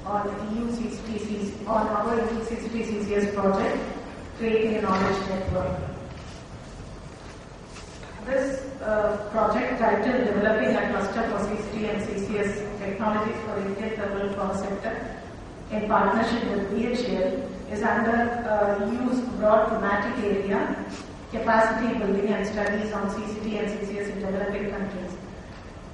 on our EU CCT-CCS project, creating a knowledge network. This project titled Developing a Cluster for CCT and CCS Technologies for Indian Thermal Power Sector in partnership with BHEL is under EU's broad thematic area, capacity building and studies on CCT and CCS in developing countries.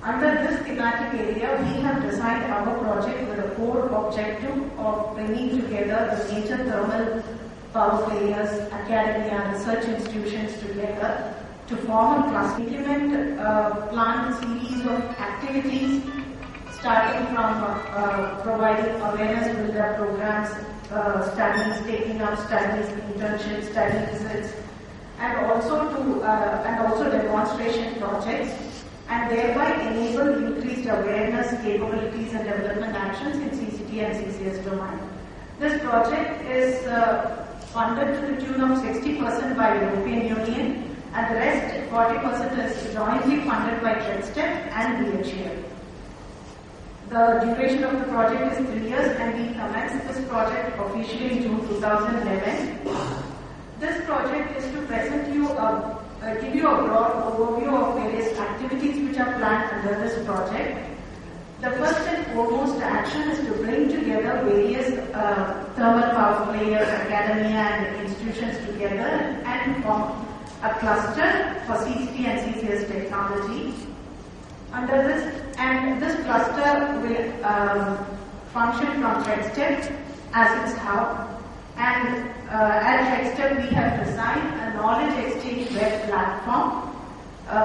Under this thematic area, we have designed our project with a core objective of bringing together the major thermal power players, academia, research institutions together to form a cluster. Implement planned series of activities starting from providing awareness builder programs, studies, taking up studies, internships, study visits, and also demonstration projects, and thereby enable increased awareness, capabilities, and development actions in CCT and CCS domain. This project is funded to the tune of 60% by European Union, and the rest 40% is jointly funded by TREDSTEP and BHEL. The duration of the project is 3 years, and we commenced this project officially in June 2011. This project is to present you give you a broad overview of various activities which are planned under this project. The first and foremost action is to bring together various thermal power players, academia and institutions together and form a cluster for CCT and CCS technology. Under this cluster will function from TREDSTEP as its hub, and at TREDSTEP we have designed a knowledge exchange web platform,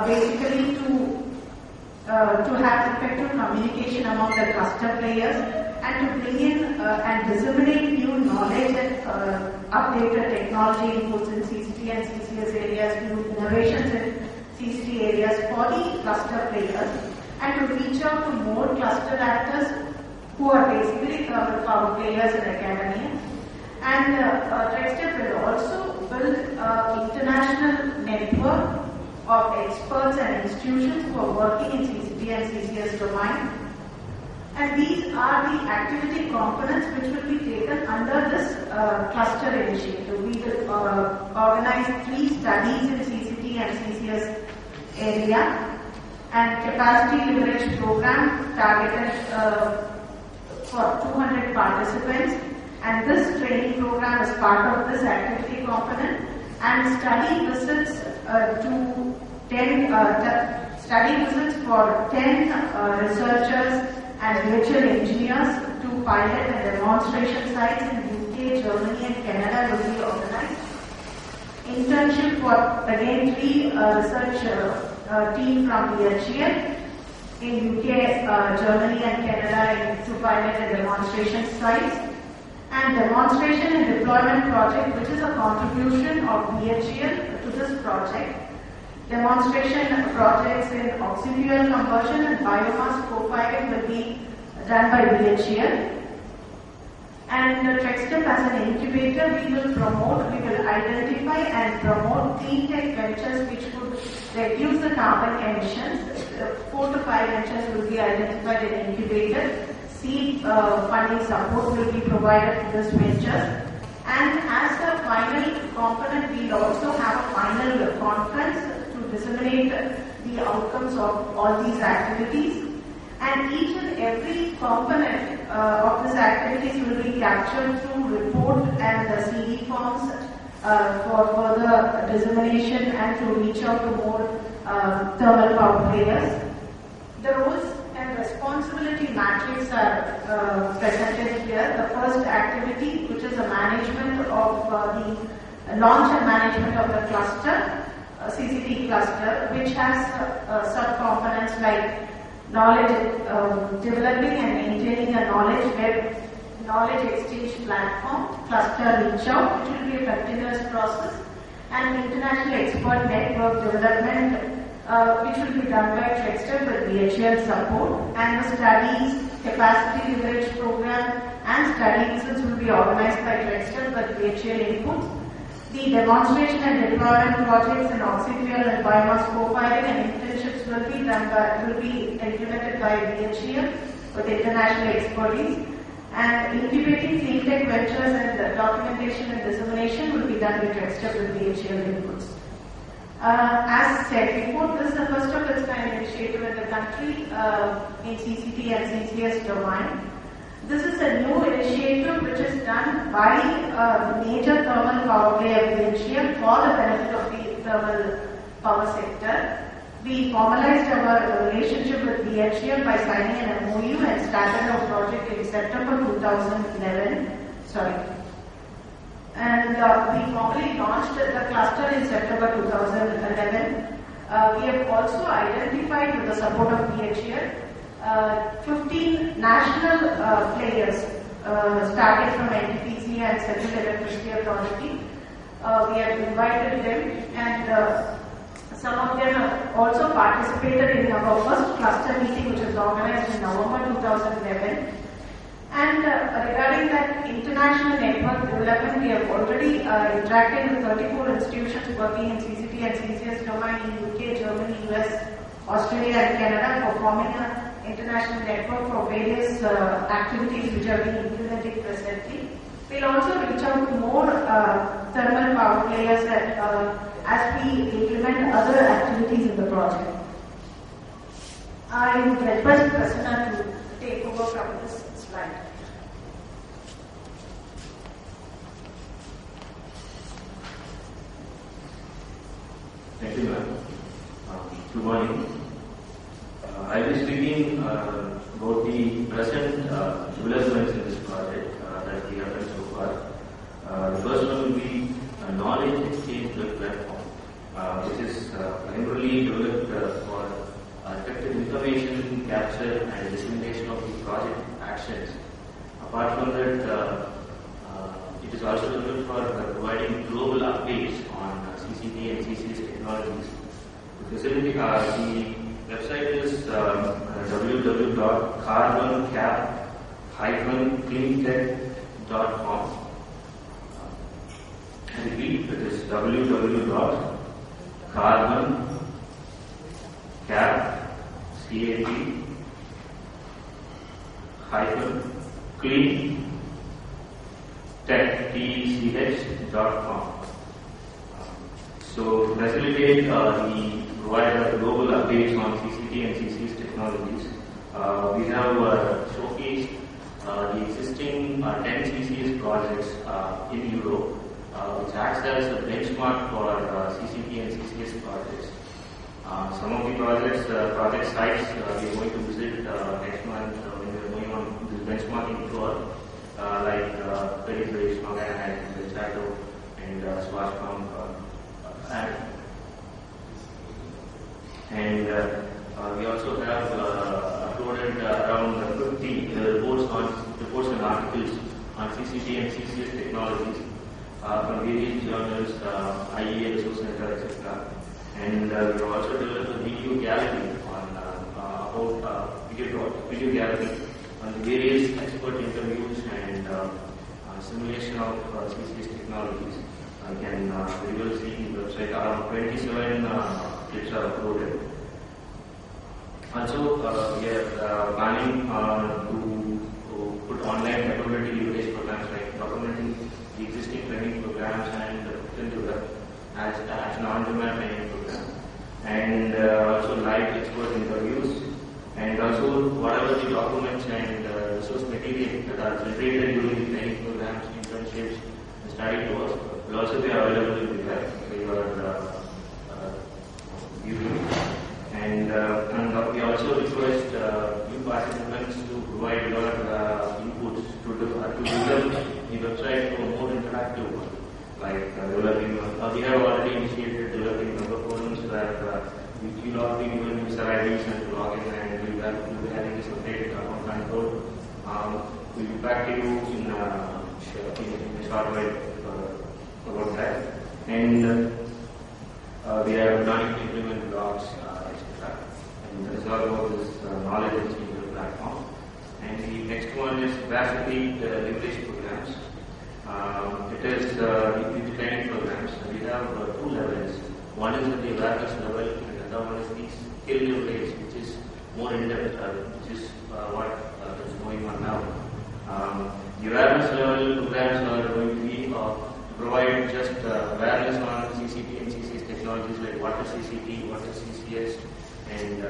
basically to have effective communication among the cluster players and to bring in and disseminate new knowledge and updated technology inputs in CCT and CCS areas, new innovations in CCT areas for the cluster players, and to reach out to more cluster actors who are basically thermal power players in academia. And TREDSTEP will also build an international network of experts and institutions who are working in CCT and CCS domain. And these are the activity components which will be taken under this cluster initiative. We will organize 3 studies in CCT and CCS area, and capacity leverage program targeted for 200 participants. And this training program is part of this activity component, and study visits for 10 researchers and virtual engineers to pilot and demonstration sites in UK, Germany and Canada will be organized. Internship for again 3 research team from BHEL in UK, Germany and Canada to pilot and demonstration sites. And demonstration and deployment project, which is a contribution of BHEL to this project. Demonstration projects in oxy-fuel conversion and biomass co-firing will be done by BHEL. And TREDSTEP as an incubator, we will identify and promote clean tech ventures which would reduce the carbon emissions. 4 to 5 ventures will be identified and incubated. Seed funding support will be provided to this venture, and as a final component we will also have a final conference to disseminate the outcomes of all these activities, and each and every component of these activities will be captured through report and the CD forms for further dissemination and to reach out to more thermal power players. The roles and responsibility matrix are presented here. The first activity, which is the management of the launch and management of the cluster, CCT cluster, which has sub-components like knowledge, developing and maintaining a knowledge exchange platform, cluster reach out, which will be a continuous process, and international expert network development, which will be done by TREDSTEP with BHEL support, and the studies, capacity leverage program and study visits will be organized by TREDSTEP with BHEL inputs. The demonstration and deployment projects in oxy-fuel and biomass co-firing and internships will be implemented by BHEL with international expertise. And incubating clean tech ventures and documentation and dissemination will be done with Redstep with BHEL inputs. As said before, this is the first of its kind initiative in the country in CCT and CCS domain. This is a new initiative which is done by the major thermal power player BHEL for the benefit of the thermal power sector. We formalized our relationship with BHEL by signing an MOU and started our project in September 2011. And we formally launched the cluster in September 2011. We have also identified, with the support of BHEL, 15 national players starting from NTPC and Central Electricity Authority. We have invited them, and some of them have also participated in our first cluster meeting, which was organized in November 2011. And regarding that international network development, we have already interacted with 34 institutions working in CCT and CCS domain in UK, Germany, US, Australia and Canada for forming an international network for various activities which are being implemented presently. We'll also reach out to more thermal power players as we implement other activities in the project. I would request Prasanna to take over from this slide. Thank you, ma'am. Good morning. I will be speaking about the present developments in this project that we have done so far. The first one will be a knowledge exchange platform, which is primarily developed for effective information capture and dissemination of the project actions. Apart from that, it is also developed for providing global updates on CCT and CCS technologies. The facility, the website is www.carboncap-cleantech.com. I repeat, it is www.carboncap-cleantech.com. So, to facilitate the provide global updates on CCT and CCS technologies, we have showcased the existing 10 CCS projects in Europe, which acts as a benchmark for CCT and CCS projects. Some of the project sites we are going to visit next month when we are going on this benchmarking tour, like Periphery, Snowland, Chato, and Swashpam. And we also have uploaded around 50 reports and articles on CCT and CCS technologies from various journals, IEA, Resource Center, etc. And we have also developed a video gallery on video gallery on the various expert interviews and simulation of CCS technologies. You can very well see the website. Around 27 clips are uploaded. Also, we are planning to put online capability leverage programs like documenting the existing training programs and putting together as an on-demand training program, and also live expert interviews, and also whatever the documents and resource material that are generated during the training programs, internships, and study tours will also be available in the web for your viewing. And we also request new participants to provide your inputs to develop the website to a more interactive one, like developing. We have already initiated developing member forums where you will all be given user IDs and to log in, and we will be having a separate account control. We'll be back to you in a short while about that. And we are planning to implement blogs, etc. And that is all about this knowledge exchange platform. And the next one is Varsity leverage programs. It is the training programs. We have two levels. One is at the awareness level, and the other one is the skill leverage, which is more in depth, which is what is going on now. The awareness level programs are going to be provide just awareness on CCT and CCS technologies like what is CCT, what is CCS, and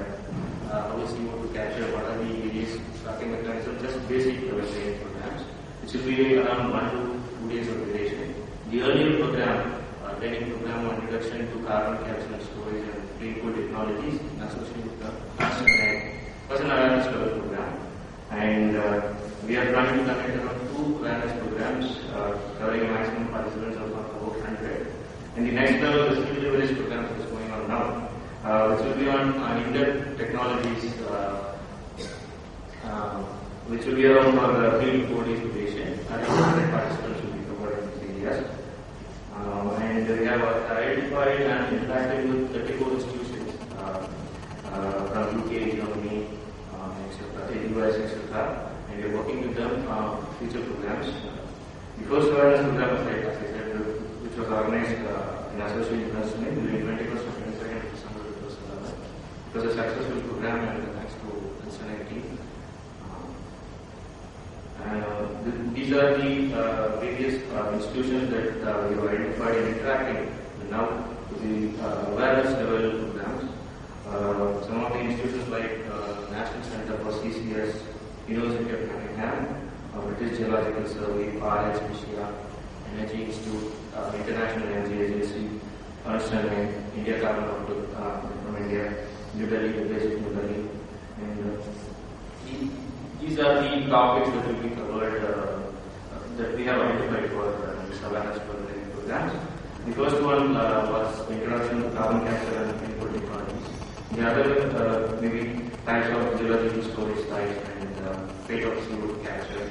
how is CO2 capture, what are the various tracking mechanisms, just basic level training programs. It should be around 1 to 2 days of duration. The earlier program, training program on introduction to carbon capture and storage and clean coal technologies associated with the was an awareness level program. And we are planning to conduct around 2 awareness programs covering a maximum participants of about 100. And the next level, the skill leverage program that is going on now, which will be on in-depth technologies, which will be around for 3 to 4 days duration. And 100 participants will be covered in these areas. And we have identified and interacted with 34 institutions from UK, Germany, etc., US, etc. And we are working with them on future programs. The first awareness program, as I said, which was organized in association with us during 21st and 22nd December 2011. It was a successful program, and thanks to NIT. These are the various institutions that we have identified and interacting now with the awareness level programs. Some of the institutions like National Center for CCS, University of Nottingham, British Geological Survey, RHPCA, Energy Institute, International Energy Agency, Ernst & Young, India Carbon Outlook from India, New Delhi, based in New Delhi. And these are the topics that will be covered, that we have identified for this awareness programs. The first one was introduction to carbon capture and clean coal technologies. The other maybe types of geological storage sites and fate of CO2 capture.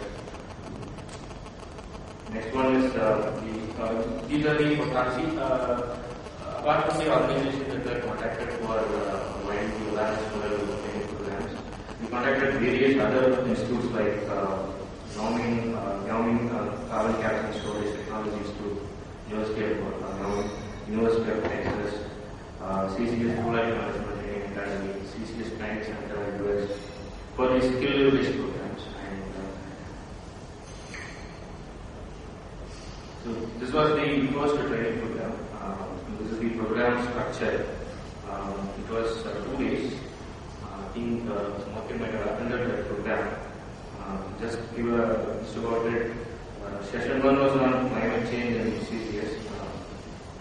Next one is these are the potency. Apart from the organizations that were contacted for providing the awareness level training programs, we contacted various other institutes like Wyoming Carbon Capture and Storage Technology Institute, University of Wyoming, University of Texas, CCS Chloride Management Training Academy, CCS Training Center in the US for these skill-based programs. And so this was the first training program. This is the program structure. It was 2 days. I think some of you might have attended that program. Just give a just about it. Session 1 was on climate change and CCS.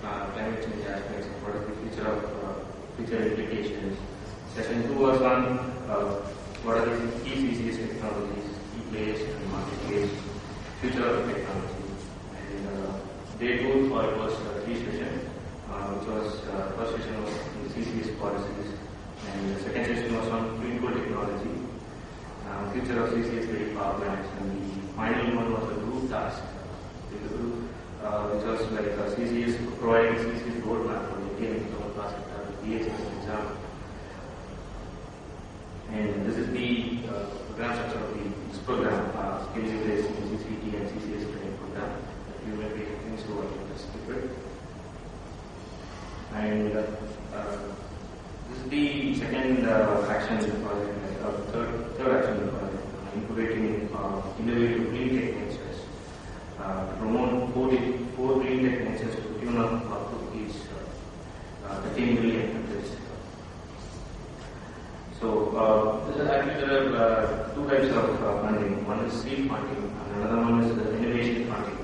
Climate change aspects, what is the future implications. Session 2 was on what are the key CCS technologies, key players and marketplace, future of technology. And day 2 was 3 sessions, which was first session was the CCS policies, and the second session was on clean coal technology, future of CCS ready power plants, and the final one was a group task, which was like CCS providing CCS roadmap for the Indian thermal power sector, PHS exam. And this is the program structure of this program, skill-based CCT and CCS training program that you may be things to work in this secret. And this is the second action in the project, third action in the project, incubating innovative clean tech ventures, to promote 4 clean tech ventures to the tune of up to rupees 13 million. So actually there are 2 types of funding. One is seed funding and another one is innovation funding.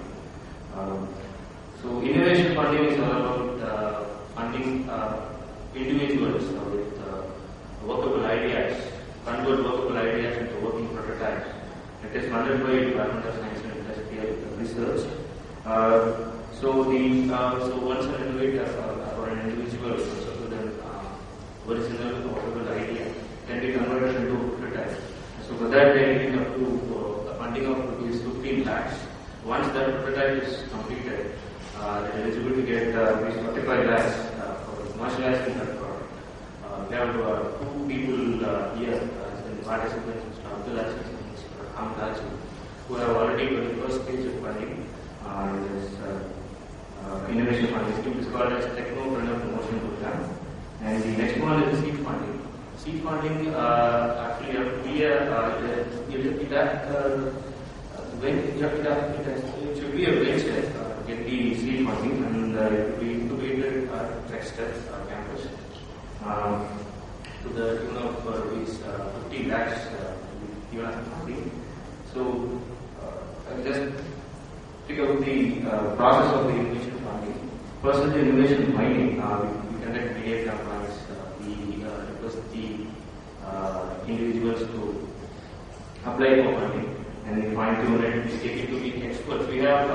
So innovation funding is all about funding individuals with workable ideas, convert workable ideas into working prototypes. It is funded by Department of Science and Industrial Research. So once an innovator or an individual with an original workable idea can be converted into a prototype. So for that they need up to a funding of rupees 15 lakhs. Once that prototype is completed, they are eligible to get rupees 45 lakhs for commercializing that product. We have 2 people here as the participants, Mr. Abdul Aziz and Mr. Hamd, who have already got the first stage of funding. This innovation funding scheme is called as Technopreneur Promotion Program. And the next one is the seed funding. Seed funding actually the it should be a venture, get the seed funding, and it will be incubated at Trexter campus to the tune of rupees 50 lakhs given as funding. So, I'll just pick out the process of the innovation funding. First is the innovation mining. We conduct media campaigns. We request the individuals to apply for funding, and we fine tune it. We take it to the experts. We have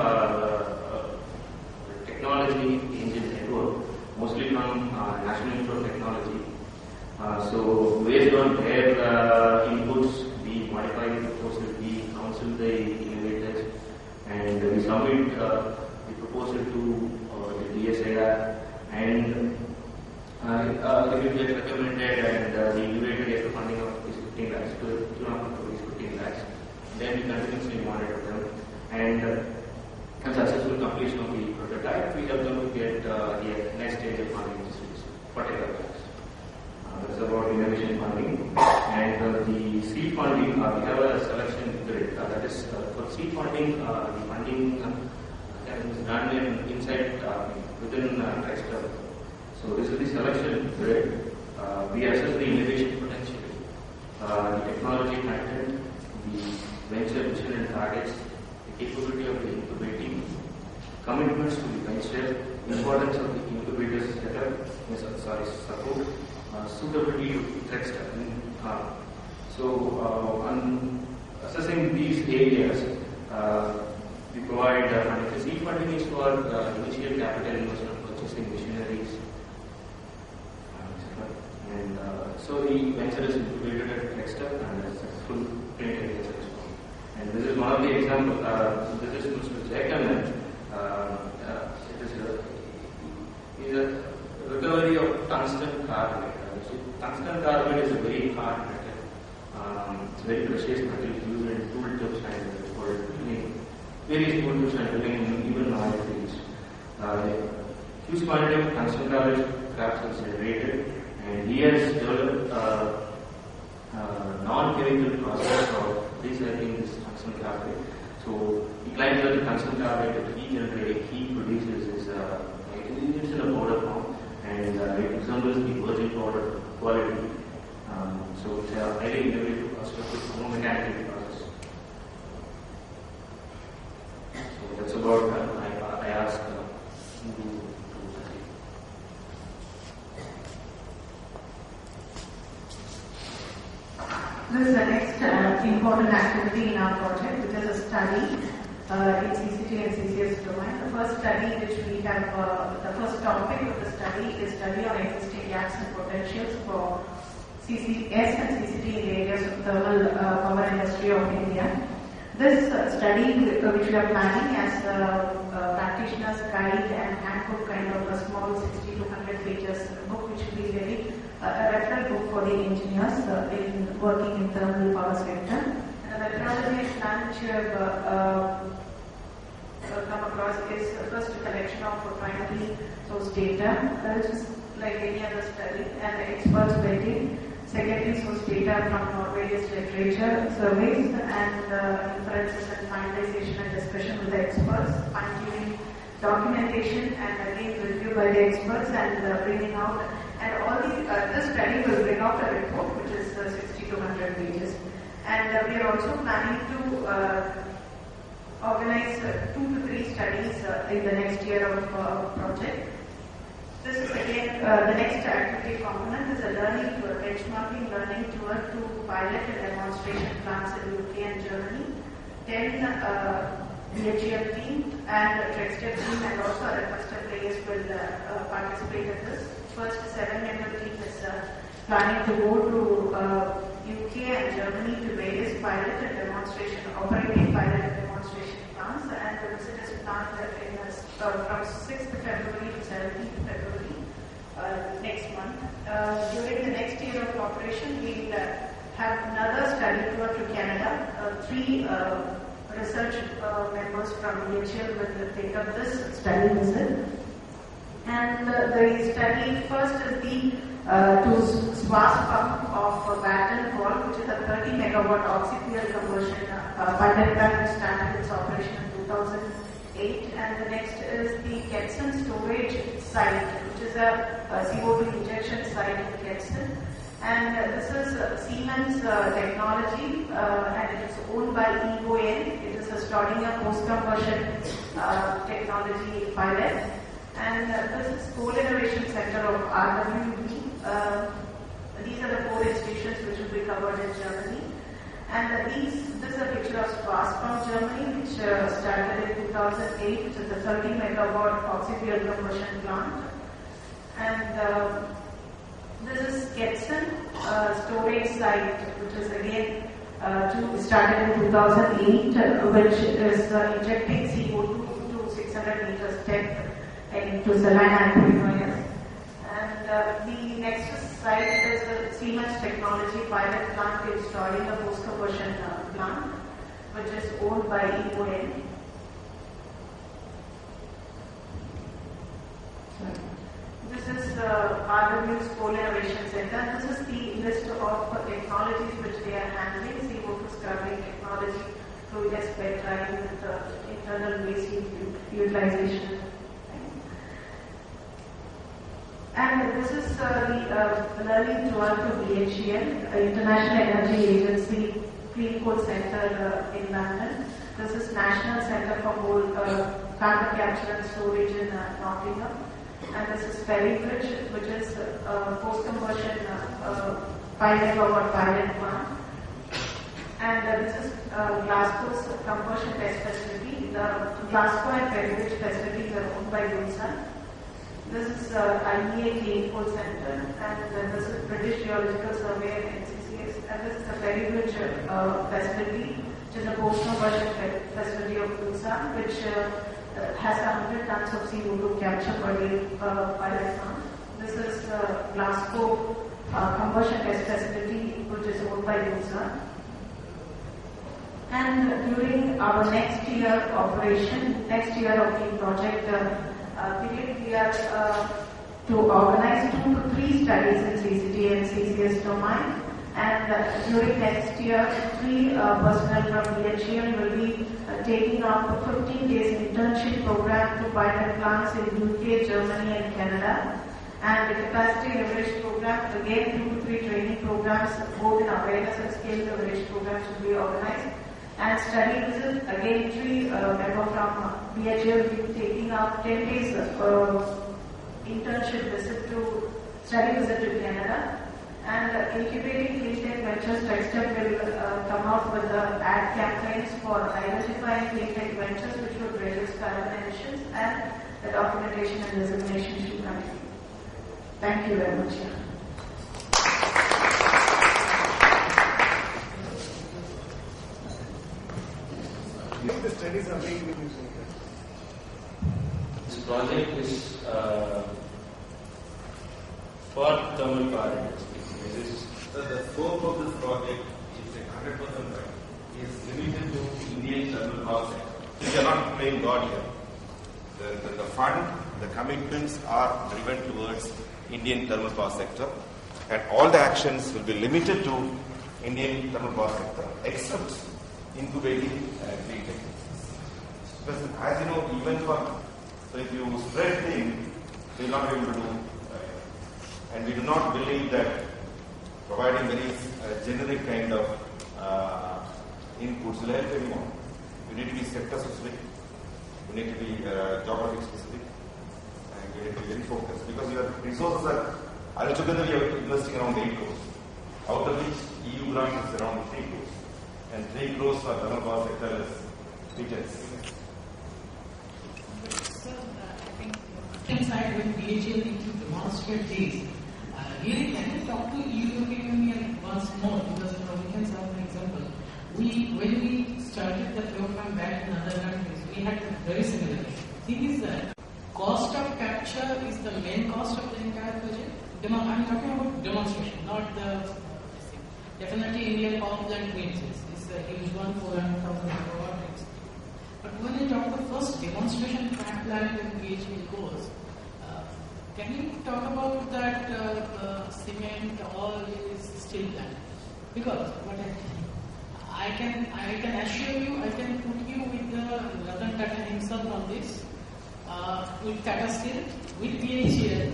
technology engine network, mostly from National Institute of Technology. So based on their inputs, we modify the proposal, we counsel the innovators, and we submit the proposal to the DSIR, and if it gets recommended and the innovator gets the funding of these 15 lakhs, to 15 lakhs, then we continuously monitor them, and successful completion of the prototype, we help them to get the next stage of funding, which is 40 lakhs. That's about innovation funding. And the seed funding, we have a selection grid. That is, for seed funding, the funding is done inside within Trexter. So this is the selection grid. We assess the innovation potential, the technology content, the venture mission and targets, the capability of the incubating, commitments to the venture, importance of the incubator's setup, support, suitability to Trexter. So, on assessing these areas, we provide funding. The seed funding is for initial capital investment, purchasing machineries, etc. And so the venture is incubated at Trexter, and a successful clinical venture is formed. And this is one of the examples. This is Mr. Jayakanan. It is a recovery of tungsten carbide. Tungsten carbide is a very hard metal. It's a very precious metal used in tool tips and for various tool tips and drilling even oil fields. Huge quantity of tungsten carbide scraps is generated, and he has developed a non-chemical process of recycling this tungsten carbide. So he claims that the tungsten carbide that he produces is it's in a powder form, and it resembles the virgin powder quality. So it's a highly innovative constructive mechanical process. So that's about I asked This is the next important activity in our project, which is a study in CCT and CCS domain. The first study which we have, the first topic of the study is study on existing gaps and potentials for CCS and CCT in the areas of thermal power industry of India. This study which we are planning as a practitioner's guide and handbook, kind of a small 60 to 100 pages book, which will be very a referral book for the engineers in working in thermal power sector. And the methodology plan which we have come across is first a collection of primary source data, which is like any other study, and the experts rating. Secondary source data from various literature, surveys, and inferences and finalization and discussion with the experts, fine-tuning documentation, and again review by the experts and bringing out. And all these, this study will bring out a report which is 60 to 100 pages. And we are also planning to organize 2 to 3 studies in the next year of project. This is again the next activity component is a learning tour, benchmarking learning tour to pilot and demonstration plants in UK and Germany. 10 DHL team and Trexter team and also other cluster players will participate in this. First 7-member team is planning to go to UK and Germany to various pilot and demonstration, operating pilot and demonstration plants, and the visit is planned from 6th February to 17th February next month. During the next year of operation, we will have another study tour to Canada. 3 research members from DHL will take up this study visit. And the study first is the to SWAS pump of Batten Hall, which is a 30 megawatt oxy-fuel conversion pilot plant started its operation in 2008, and the next is the Ketson storage site, which is a CO2 injection site in Ketson. And this is Siemens technology, and it is owned by EON. It is a Staudinger post-conversion technology pilot. And this is Coal Innovation Center of RWE. These are the 4 institutions which will be covered in Germany. And this is a picture of Schwarzbach, Germany, which started in 2008, which is a 30 megawatt oxy-fuel conversion plant. And this is Ketson storage site, which is again started in 2008, which is injecting CO2 to 600 meters depth into saline aquifers. And the next site is the Siemens technology pilot plant in Staudinger post-conversion plant, which is owned by EON. This is RWE's Coal Innovation Center. This is the list of technologies which they are handling: CO2 scrubbing technology, fluidless bed drying with internal waste utilization. And this is the learning tour to BHEL, International Energy Agency Clean Coal Center in London. This is National Center for Coal Carbon Capture and Storage in Nottingham. And this is Ferrybridge, which is post-conversion 5 megawatt pilot plant. And this is Glasgow's conversion test facility. The Glasgow and Ferrybridge facilities are owned by Doosan. This is IEA Clean Coal Center, and this is British Geological Survey and NCCS. And this is the Ferrybridge facility, which is a post-conversion facility of Doosan, which has 100 tons of CO2 capture per day pilot plant. This is Glasgow conversion test facility, which is owned by Doosan. And during our next year operation, next year of the project period, we are to organize 2 to 3 studies in CCT and CCS domain. And during next year, 3 personnel from BHEL will be taking up a 15 days internship program to pilot plants in UK, Germany and Canada. And the capacity leverage program, again 2 to 3 training programs, both in awareness and skill leverage programs will be organized. And study visit, again 3 members from BHEL will be taking up 10 days internship visit to study visit to Canada. And incubating clean tech ventures, TechStep will come out with the ad campaigns for identifying clean tech ventures which would reduce carbon emissions, and the documentation and designation should continue. Thank you very much. The studies are being used. This project is for thermal power industry. So the scope of this project is 100% right. Is limited to Indian thermal power sector. We cannot blame God here. The fund, the commitments are driven towards Indian thermal power sector, and all the actions will be limited to Indian thermal power sector, except incubating clean tech. Because as you know, even so if you spread things, you will not be able to do. And we do not believe that providing very generic kind of inputs will help anyone. You need to be sector specific, you need to be geographic specific, and you need to be very focused. Because your resources are, altogether we are investing around 8 crores, out of which EU grant is around 3 crores. And 3 crores for thermal power sector is pittance. Sir, I think inside when BHEL need to demonstrate these, really can you talk to European Union once more? Because we can have an example. When we started the program back in other countries, we had very similar. Thing is that cost of capture is the main cost of the entire project. I'm talking about demonstration, not the. Definitely Indian power plant wins. It's a huge one, 400,000 megawatts. But when you talk the first demonstration plant in BHEL goes, can you talk about that cement, all is still done? Because what I I can assure you, I can put you with the Ratan Tata himself on this, with Tata Steel, with BHEL,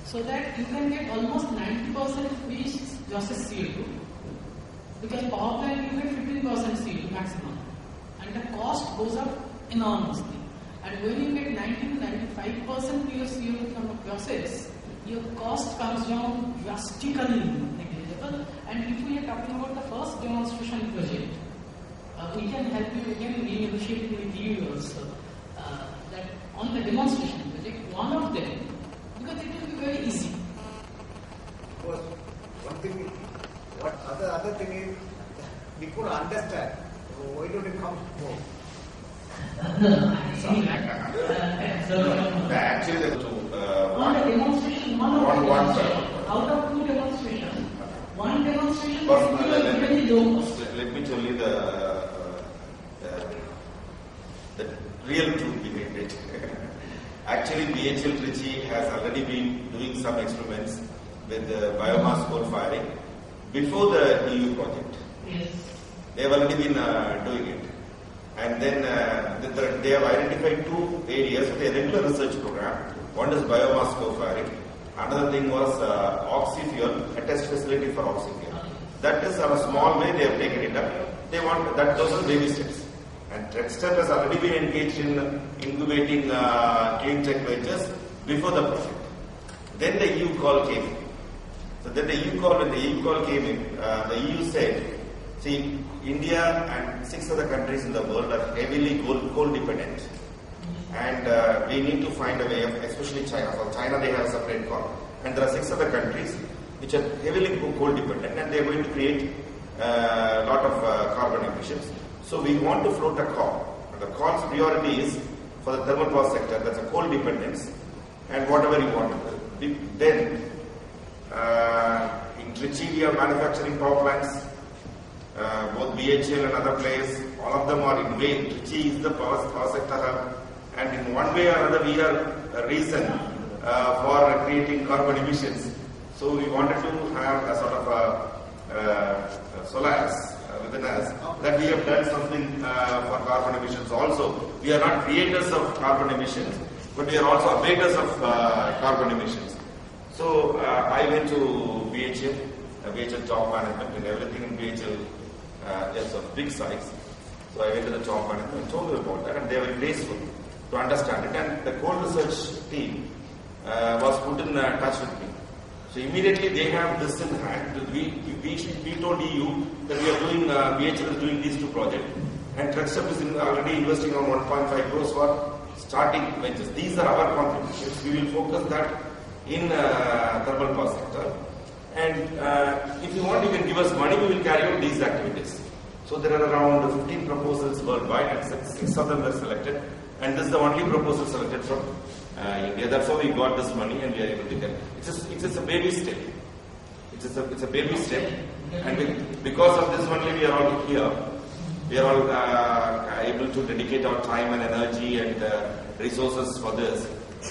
so that you can get almost 90% which versus CO2. Because power plant you get 15% CO2 maximum, and the cost goes up enormously. And when you get 90 to 95% of your CO2 from a process, your cost comes down drastically negligible. And if we are talking about the first demonstration project, we can help you again renegotiate with you also. That on the demonstration project, one of them, because it will be very easy. Of course, one thing, other thing is, we could understand. Why don't you come more? Actually, Actually, on the demonstration, one out of two demonstrations, one demonstration But, is very low cost. let me tell you the real truth behind it. Actually, BHEL Trichy has already been doing some experiments with biomass coal firing before the EU project. Yes. They have already been doing it. And then they have identified two areas with a regular research program. One is biomass co-firing. Another thing was oxy-fuel, a test facility for oxy-fuel. That is on a small way they have taken it up. They want that, those are baby steps. And TechStep has already been engaged in incubating clean tech ventures before the project. Then the EU call came in. So then when the EU call came in, the EU said, see, India and 6 other countries in the world are heavily coal dependent. And we need to find a way of, especially China. For China, they have a separate call. And there are 6 other countries which are heavily coal dependent, and they are going to create a lot of carbon emissions. So we want to float a call. And the call's priority is for the thermal power sector, that's a coal dependence, and whatever you want to do. Then, in Trichy, we are manufacturing power plants. Both BHEL and other players, all of them are in vain. Trichy is the power sector hub, and in one way or another we are a reason for creating carbon emissions. So we wanted to have a sort of a solace within us that we have done something for carbon emissions also. We are not creators of carbon emissions, but we are also abaters of carbon emissions. So I went to BHEL top management, and everything in BHEL is of big size. So I went to the top management and told them about that, and they were graceful to understand it. And the coal research team was put in touch with me. So immediately they have this in hand. We told EU that we are doing, BHEL is doing these 2 projects, and TechStep is already investing on 1.5 crores for starting ventures. These are our contributions. We will focus that in thermal power sector. And if you want, you can give us money, we will carry out these activities. So there are around 15 proposals worldwide, and 6 of them were selected. And this is the only proposal selected from India. That's how we got this money, and we are able to get it. It's just a baby step. It's a baby step. And because of this only, we are all here. We are all able to dedicate our time and energy and resources for this.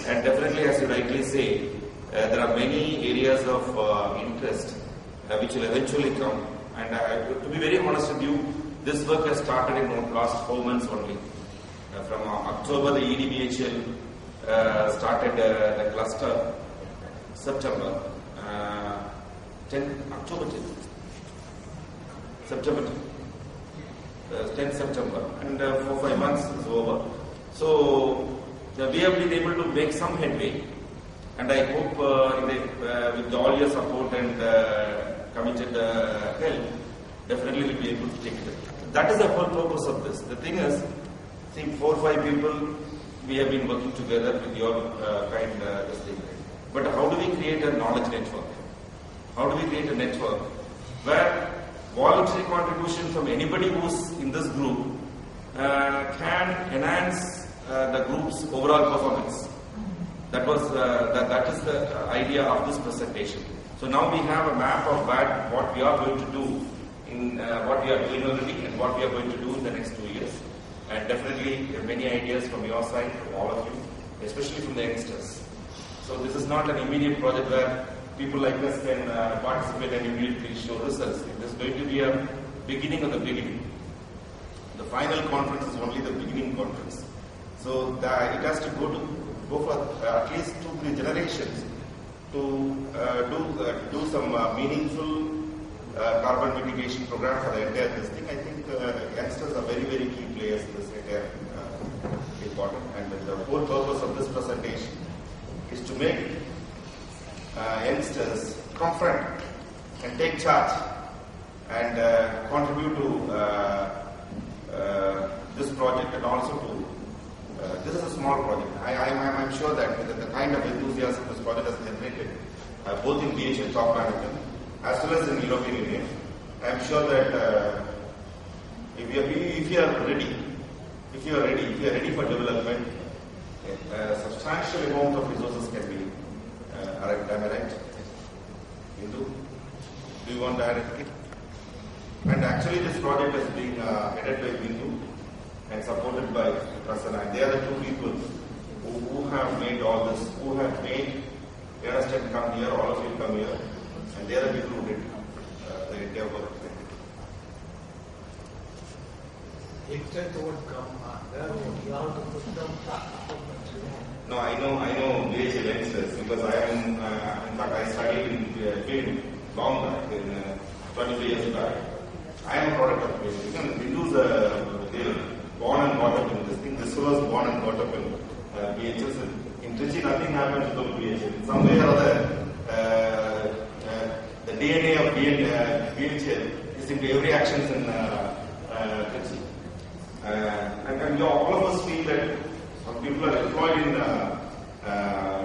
And definitely, as you rightly say, there are many areas of interest which will eventually come. And to be very honest with you, this work has started in the last 4 months only. From October, the EDBHL started the cluster. September 10th September, and 4-5 months is over. So we have been able to make some headway. And I hope with all your support and committed help, definitely we'll be able to take it. That is the whole purpose of this. The thing is, see, 4 or 5 people, we have been working together with your this thing. But how do we create a knowledge network? How do we create a network where voluntary contribution from anybody who's in this group can enhance the group's overall performance? That is the idea of this presentation. So now we have a map of what we are going to do in what we are doing already and what we are going to do in the next 2 years. And definitely there are many ideas from your side, from all of you, especially from the youngsters. So this is not an immediate project where people like us can participate and immediately show results. It is going to be a beginning of the beginning. The final conference is only the beginning conference. So it has to go for at least 2-3 generations to do some meaningful carbon mitigation program for the entire this thing. I think youngsters are very, very key players in this entire important. And the whole purpose of this presentation is to make youngsters confront and take charge and contribute to this project, and also to this is a small project. I'm sure that with the kind of enthusiasm this project has generated, both in DHL top management as well as in European Union, I'm sure that if you are ready for development, a substantial amount of resources can be arrived. Am I right? Hindu? Do you want to add anything? And actually this project is being headed by Bindu and supported by Prasanna. They are the two people who have made all this, who have made Ernst & come here, all of you come here, and they are the people who did the entire work. Extent won't come. There you have to put them back. No, I know DHL youngsters because I am, in fact, I studied in field long back, 23 years back. I am a product of DHL. Hindus born and brought up in this thing. This was born and brought up in DHL. In Trichy, nothing happened to DHL. In some way or other, the DNA of DHL is into every action in Trichy. And all of us feel that some people are employed in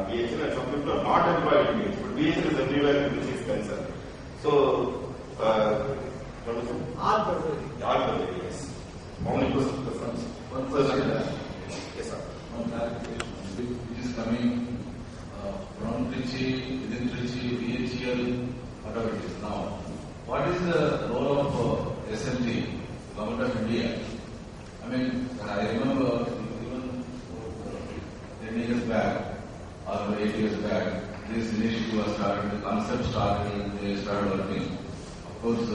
DHL and some people are not employed in DHL. But DHL is everywhere which is concerned. So, all yes. How many questions? Yes, sir. It is coming from Trichy, within Trichy, DHL, whatever it is. Now, what is the role of SMT, Government of India? I mean, I remember even 10 years back or 8 years back, this initiative was started, the concept started, and they started working. Of course,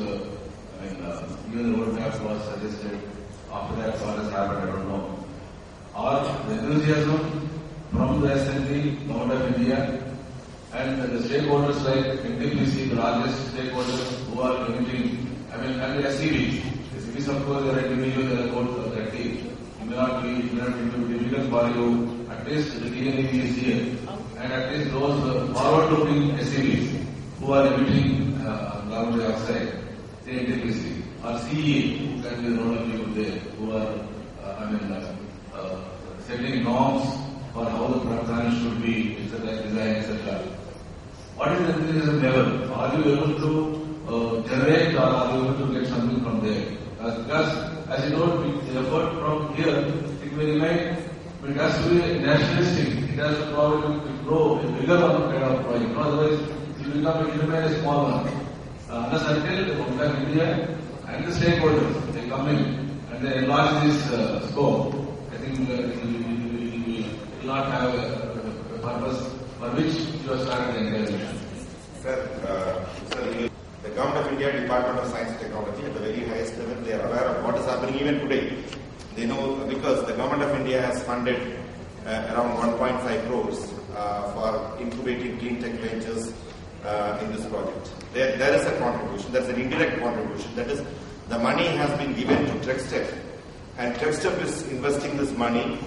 even the roadmap was suggested. After that, what has happened, I don't know. Or the enthusiasm from the SNP, Government of India, and the stakeholders like NTPC, the largest stakeholders who are limiting, and the SCBs. SCBs, of course, they are individual, they are code 30. It may not be difficult for you. At least the DNE is here. And at least those forward-looking SCBs who are emitting carbon dioxide, say NTPC, or CE, who can be the role of people there, who are setting norms for how the production should be, etc., design, etc. What is the enthusiasm level? Are you able to generate, or are you able to get something from there? Because, as you know, the effort from here, it may remain, but it has to be nationalistic. It has to probably grow a bigger kind of project. Otherwise, it will remain a small one. Unless until the Government of India and the stakeholders, they come in and they enlarge this scope, I think we will not have a purpose for which you have started the engagement. Sir, the Government of India Department of Science and Technology at the very highest level, they are aware of what is happening even today. They know because the Government of India has funded around 1.5 crores for incubating clean tech ventures in this project. There is a contribution, there is an indirect contribution. That is, the money has been given to TREXTEP, and TREXTEP is investing this money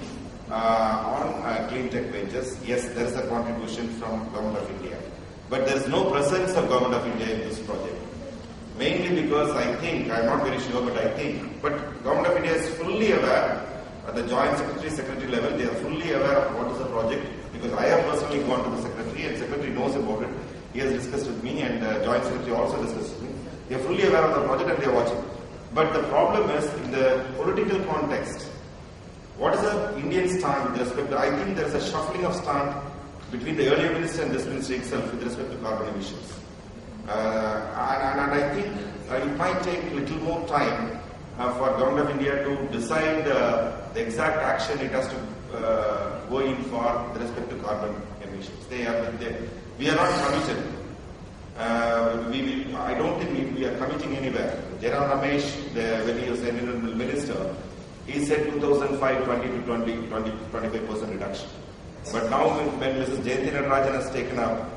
on clean tech ventures. Yes, there is a contribution from Government of India, but there is no presence of Government of India in this project. Mainly because I think, I am not very sure, but Government of India is fully aware at the Joint Secretary level. They are fully aware of what is the project, because I have personally gone to the Secretary and Secretary knows about it. He has discussed with me, and Joint Secretary also discussed with me. They are fully aware of the project and they are watching. But the problem is, in the political context, what is the Indian stand with respect to, I think there is a shuffling of stand between the earlier minister and this ministry itself with respect to carbon emissions. And I think it might take a little more time for Government of India to decide the exact action it has to go in for with respect to carbon emissions. We are not committed. I don't think we are committing anywhere. Jairam Ramesh, when he was the environmental minister, he said 2005, 20 to 25% reduction. But now when Mrs. Jayanti Natarajan has taken up,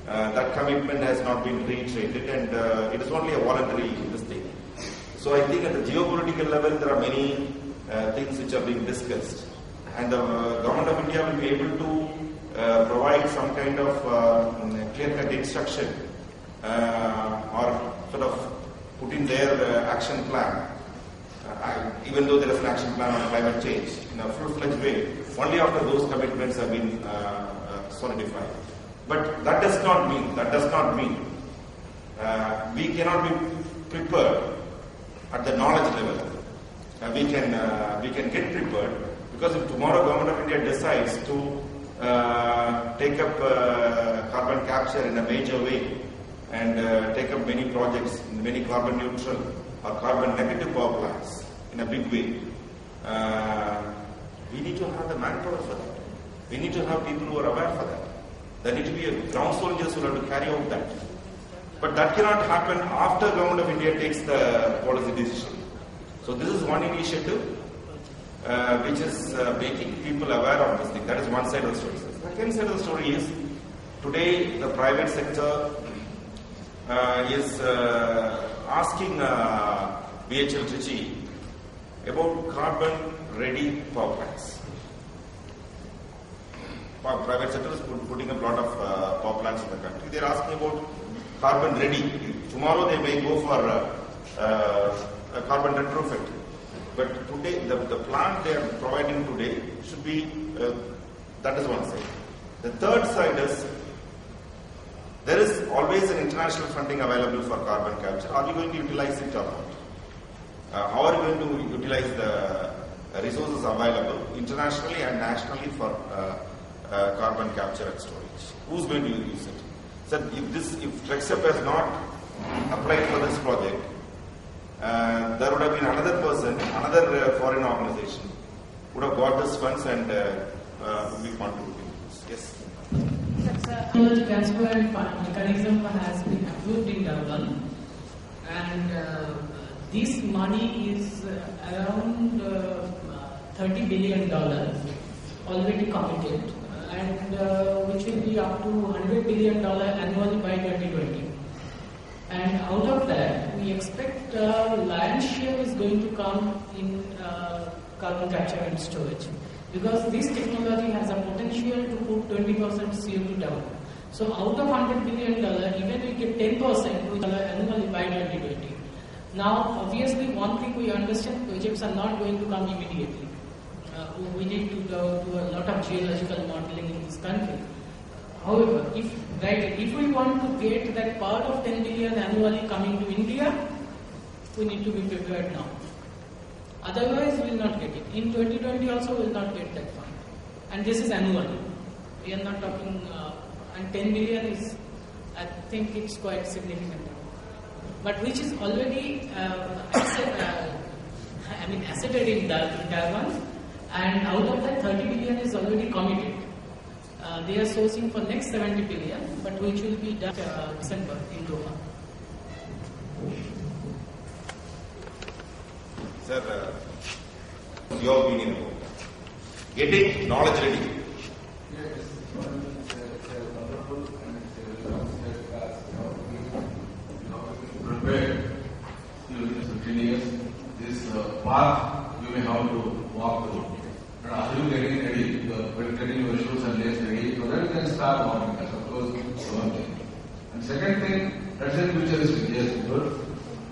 that commitment has not been reiterated, and it is only a voluntary thing. So I think at the geopolitical level, there are many things which are being discussed, and the government of India will be able to provide some kind of clear-cut instruction or sort of put in their action plan. Even though there is an action plan on climate change in a full-fledged way, only after those commitments have been solidified. But that does not mean we cannot be prepared at the knowledge level. We can get prepared, because if tomorrow Government of India decides to take up carbon capture in a major way and take up many projects, many carbon neutral or carbon negative power plants in a big way, we need to have the manpower for that. We need to have people who are aware for that. There need to be ground soldiers who have to carry out that. But that cannot happen after Government of India takes the policy decision. So this is one initiative which is making people aware of this thing. That is one side of the story. The second side of the story is, today the private sector is asking BHEL Trichy about carbon-ready power plants. Private sector is putting up a lot of power plants in the country. They are asking about carbon-ready. Tomorrow they may go for a carbon retrofit. But today, the plant they are providing today should be, that is one side. The third side is, there is always an international funding available for carbon capture. Are we going to utilize it or not? How are we going to utilize the resources available internationally and nationally for carbon capture and storage? Who's going to use it? So if Trexep has not applied for this project, there would have been another person, another foreign organization would have got this funds and would be contributing this. Yes. Technology transfer and mechanism has been approved in Durban, and this money is around $30 billion already committed, and which will be up to $100 billion annually by 2020. And out of that, we expect lion's share is going to come in carbon capture and storage, because this technology has a potential to put 20% CO2 down. So out of $100 billion, even we get 10% annually by 2020. Now, obviously, one thing we understand, projects are not going to come immediately. We need to do a lot of geological modeling in this country. However, if we want to get that part of 10 billion annually coming to India, we need to be prepared now. Otherwise, we will not get it. In 2020 also, we will not get that fund. And this is annual. We are not talking, and 10 billion is, I think it's quite significant. But which is already asserted in Durban, and out of that 30 billion is already committed. They are sourcing for next 70 billion, but which will be done December in Doha. Sir, your opinion about that? Getting knowledge ready. Yes, it's wonderful, and it's prepared during 15 years. This path you may have to walk through. But are you getting ready? Getting your shoes and lace ready, so that you can start walking. That's of course one thing. And second thing, that's a futuristic. Yes, good.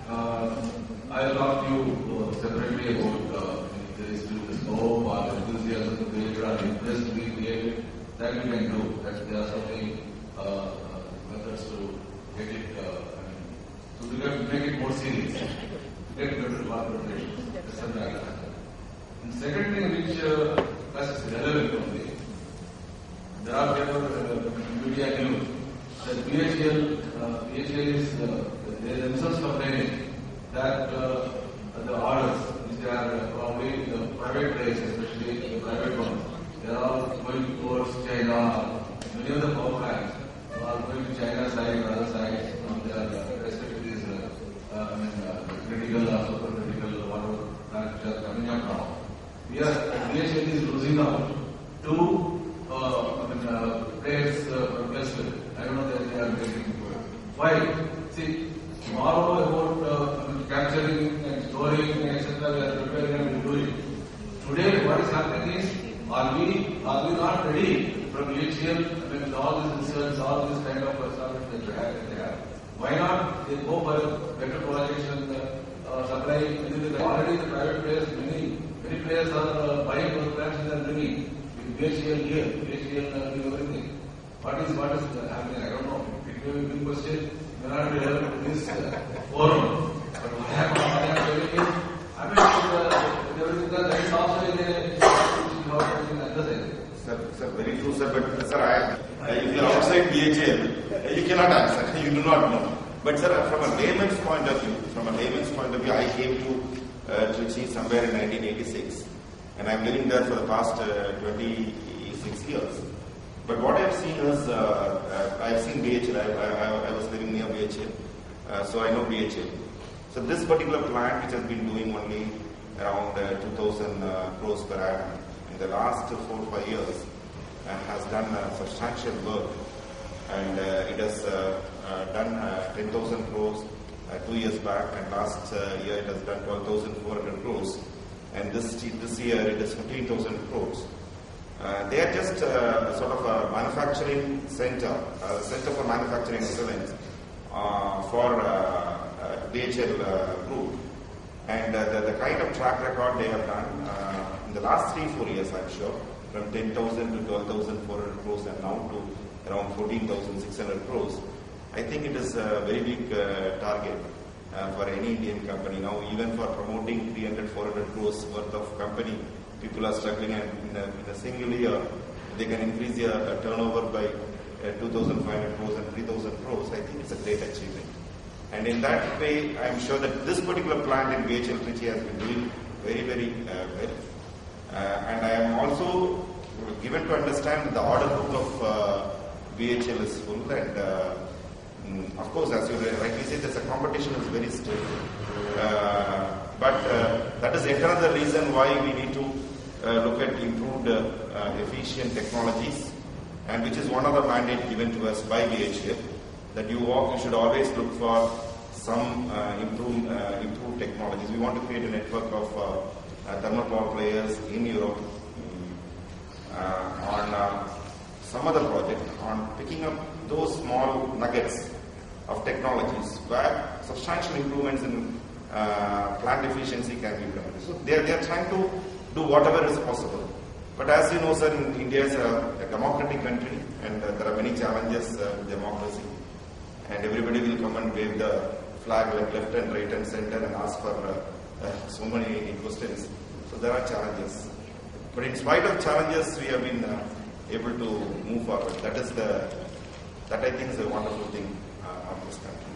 I'll talk to you separately about the scope or the enthusiasm created or interest to be created. That we can do. That there are certainly methods to get it, to make it more serious, to get better collaboration. That's something like that. And second thing which is relevant only, there are media news that BHEL is they themselves complaining that the orders which they are probably the private players, especially the private ones, they are all going towards China. Many of the power plants are going to China side or other sides from their respective critical or supercritical whatever plants which are coming up now. losing out to players from elsewhere. I don't know that they are getting good. Why? See, tomorrow about capturing and storing, etc., we are preparing and doing. Today, what is happening is, are we not ready from BHEL with all this research, all this kind of stuff that they have? Why not they go for better projects and supply? Already the private players, many players are buying those plants and they are bringing. BHEL here, BHEL doing everything. What is happening? I don't know. It may be a big question. May not be relevant to this forum. But what I am telling is, I mean, everything that is also in Sir, very true, sir. But sir, if you are outside BHEL, you cannot answer. You do not know. But sir, from a layman's point of view, I came to Trichy somewhere in 1986, and I'm living there for the past 26 years. But what I've seen is, I've seen BHEL. I was living near BHEL, so I know BHEL. So this particular plant, which has been doing only around 2,000 crores per annum, in the last 4 or 5 years, has done substantial work, and it has done 10,000 crores 2 years back, and last year it has done 12,400 crores, and this year it is 15,000 crores. They are just sort of a manufacturing center, center for manufacturing excellence for BHEL group, and the kind of track record they have done in the last 3-4 years, I'm sure, from 10,000 to 12,400 crores and now to around 14,600 crores. I think it is a very big target for any Indian company. Now, even for promoting 300-400 crores worth of company, people are struggling, and in a single year, they can increase their turnover by 2,500 crores and 3,000 crores. I think it's a great achievement. And in that way, I'm sure that this particular plant in BHEL Trichy has been doing very, very well. And I am also given to understand that the order book of BHEL is full, and of course, as you rightly said, the competition is very stiff. But that is another reason why we need to look at improved efficient technologies, and which is one of the mandate given to us by BHEL, that you should always look for some improved technologies. We want to create a network of thermal power players in Europe on some other project, on picking up those small nuggets of technologies where substantial improvements in plant efficiency can be done. So they are trying to do whatever is possible. But as you know, sir, India is a democratic country, and there are many challenges with democracy. And everybody will come and wave the flag like left and right and center and ask for so many questions. So there are challenges. But in spite of challenges, we have been able to move forward. That I think is a wonderful thing of this country.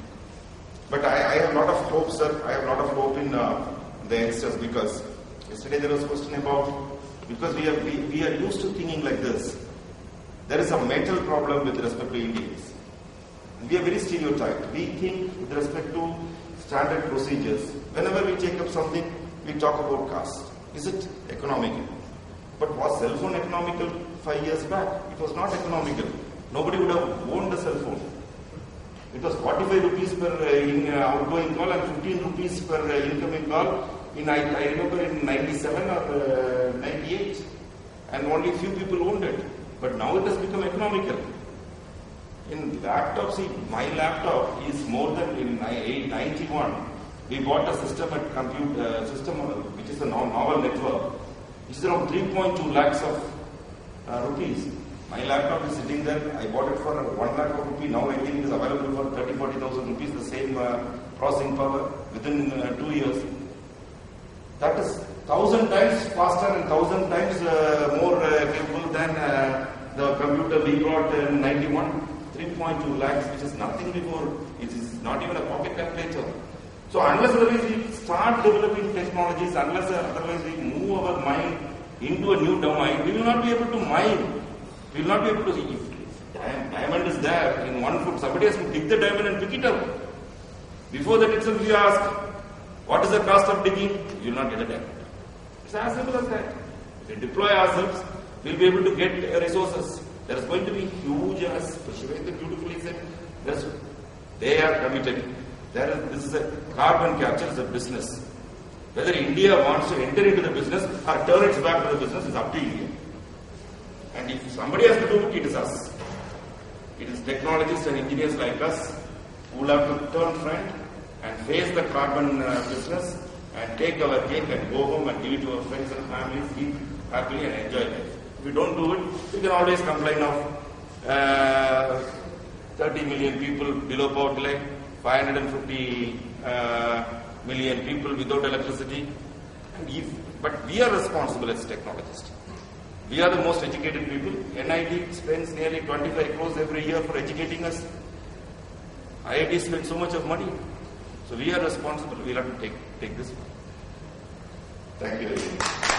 But I have a lot of hope, sir. I have a lot of hope in the youngsters, because yesterday there was a question about, because we are used to thinking like this. There is a mental problem with respect to Indians. We are very stereotyped. We think with respect to standard procedures. Whenever we take up something, we talk about cost. Is it economical? But was cell phone economical 5 years back? It was not economical. Nobody would have owned a cell phone. It was 45 rupees per outgoing call and 15 rupees per incoming call. I remember in 97 or 98. And only few people owned it. But now it has become economical. In laptops, see, my laptop is more than in 91. We bought a system at which is a novel network, which is around 3.2 lakhs of rupees. My laptop is sitting there. I bought it for 1 lakh of rupees. Now I think it is available for 30,000-40,000 rupees, the same processing power within 2 years. That is 1,000 times faster and 1,000 times more capable than the computer we brought in 91. 3.2 lakhs, which is nothing before. It is not even a pocket calculator. So unless otherwise we start developing technologies, unless otherwise we move our mind into a new domain, we will not be able to mine. We will not be able to see if diamond is there in 1 foot. Somebody has to dig the diamond and pick it up. Before that itself, you ask, what is the cost of digging? You will not get a diamond. It's as simple as that. We deploy ourselves, we'll be able to get resources. There is going to be huge, as Shivendra beautifully said, they are committed. This is a carbon capture, is a business. Whether India wants to enter into the business or turn its back to the business is up to India. And if somebody has to do it, it is us. It is technologists and engineers like us who will have to turn front and face the carbon business and take our cake and go home and give it to our friends and families, eat happily and enjoy life. If we don't do it, we can always complain of 30 million people below poverty line, 550 million people without electricity. But we are responsible as technologists. We are the most educated people. NIT spends nearly 25 crores every year for educating us. IIT spends so much of money. So we are responsible. We'll have to take this one. Thank you very much.